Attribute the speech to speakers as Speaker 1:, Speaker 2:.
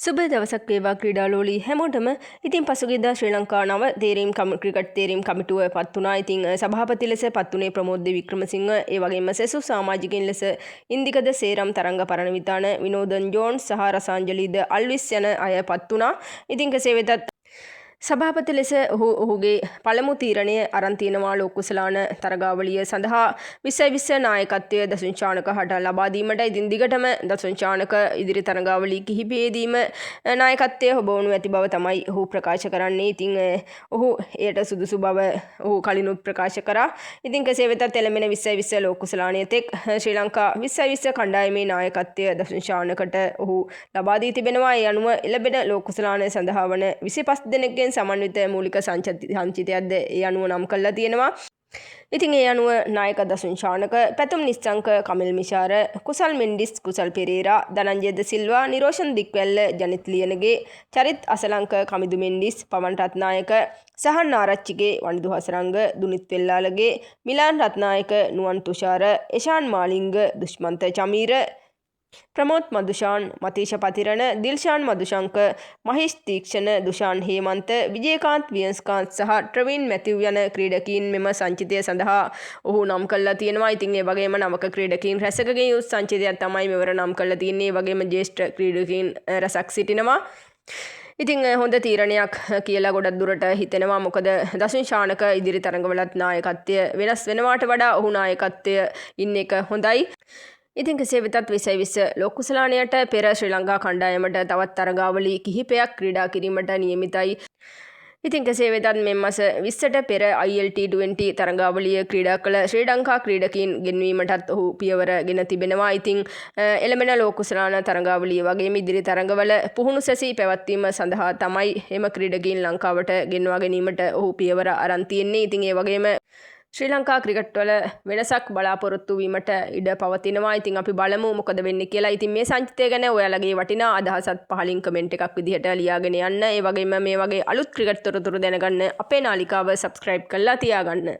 Speaker 1: සුබ දවසක් වේවා ක්‍රීඩාලෝලී හැමෝටම. ඉතින් පසුගියදා ශ්‍රී ලංකා නව තේරීම් ක්‍රිකට් තේරීම් කමිටුව පත් වුණා. ඉතින් සභාපති ලෙස පත් වුණේ ප්‍රමෝද් වික්‍රමසිංහ. ඒ වගේම සෙසු සමාජිකයින් ලෙස ඉන්දිකද සේරම් තරංග පරණවිතාන විනෝදන් ජෝන්ස් සහ රසාංජලිද අල්විස් යන අය පත් වුණා. ඉතින් කෙසේ වෙතත් සභාපති ලෙස ඔහුගේ පළමු තීරණය අරන් තියෙනවා ලෝක කුසලාන තරගාවලිය සඳහා 2020 නායකත්වය දසුන් චානක හට ලබා දීමට. ඉතින් දිගටම දසුන් චානක ඉදිරි තරගාවලි කිහිපයේදීම නායකත්වය හොබවනු ඇති බව තමයි ඔහු ප්‍රකාශ කරන්නේ. ඉතින් ඔහු එයට සුදුසු බව ඔහු කලිනුත් ප්‍රකාශ කරා. ඉතින් කෙසේ වෙතත් එළඹෙන 2020 ලෝක කුසලානය තෙක් ශ්‍රී ලංකා 2020 කණ්ඩායමේ නායකත්වය දසුන් චානකට ඔහු ලබා දී තිබෙනවා. ඒ අනුව එළඹෙන ලෝක කුසලානය සඳහා වන 25 දෙනෙක්ගෙන් සමන්විත මූලික සංචිතයක්ද ඒ අනුව නම් කරලා තියෙනවා. ඉතින් ඒ අනුව නායක දසුන් චානක, පැතුම් නිශ්චංක, කමිල් මිශාර, කුසල් මෙන්ඩිස්, කුසල් පෙරේරා, ධනංජය ද සිල්වා, නිරෝෂන් දික්වැල්ල, ජනිත් ලියනගේ, චරිත් අසලංක, කමිදු මෙන්ඩිස්, පවන් රත්නායක, සහන් ආරච්චිගේ, වනිදු හසරංග, දුනිත් වෙල්ලාලගේ, මිලාන් රත්නායක, නුවන් තුෂාර, එෂාන් මාලිංග, දුෂ්මන්ත චමීර, ප්‍රමෝත් මදුෂාන්, මතීෂ පතිරණ, දිල්ෂාන් මදුශංක, මහිෂ් තීක්ෂණ, දුෂාන් හේමන්ත, විජේකාන්ත් වියන්ස්කාන්ත් සහ ට්‍රවින් මැතිව් යන ක්‍රීඩකීන් මෙම සංචිතය සඳහා ඔහු නම් කරලා තියෙනවා. ඉතින් ඒ වගේම නවක ක්‍රීඩකීන් රැසකගේ යුත් සංචිතයක් තමයි මෙවර නම් කරලා තියෙන්නේ. ඒ වගේම ජ්‍යෙෂ්ඨ ක්‍රීඩකීන් රැසක් සිටිනවා. ඉතින් හොඳ තීරණයක් කියලා ගොඩක් දුරට හිතෙනවා. මොකද දසුන් චානක ඉදිරි තරඟවලත් නායකත්වය වෙනස් වෙනවාට වඩා ඔහු නායකත්වය ඉන්න එක හොඳයි. ඉතින් කෙසේ වෙතත් 2020 ලෝක කුසලානයට පෙර ශ්‍රී ලංකා කණ්ඩායමට තවත් තරගාවලි කිහිපයක් ක්‍රීඩා කිරීමට නියමිතයි. ඉතින් කෙසේ වෙතත් මෙම මාස 20ට පෙර ILT20 තරගාවලිය ක්‍රීඩා කළ ශ්‍රී ලංකා ක්‍රීඩකීන් ගෙන්වීමටත් ඔහු පියවර ගෙන තිබෙනවා. ඉතින් එළඹෙන ලෝක කුසලාන තරගාවලිය වගේම ඉදිරි තරඟවල පුහුණු සැසී පැවැත්වීම සඳහා තමයි එම ක්‍රීඩකීන් ලංකාවට ගෙන්වා ගැනීමට ඔහු පියවර අරන් තියෙන්නේ. ඉතින් ඒ වගේම ශ්‍රී ලංකා ක්‍රිකට් වල වෙනසක් බලාපොරොත්තු වීමට ඉඩ පවතිනවා. ඉතින් අපි බලමු මොකද වෙන්නේ කියලා. ඉතින් මේ සංචිතය ගැන ඔයාලගේ වටිනා අදහසත් පහලින් කමෙන්ට් එකක් විදිහට ලියාගෙන යන්න. ඒ වගේම මේ වගේ අලුත් ක්‍රිකට් තොරතුරු දැනගන්න අපේ නාලිකාව සබ්ස්ක්‍රයිබ් කරලා තියාගන්න.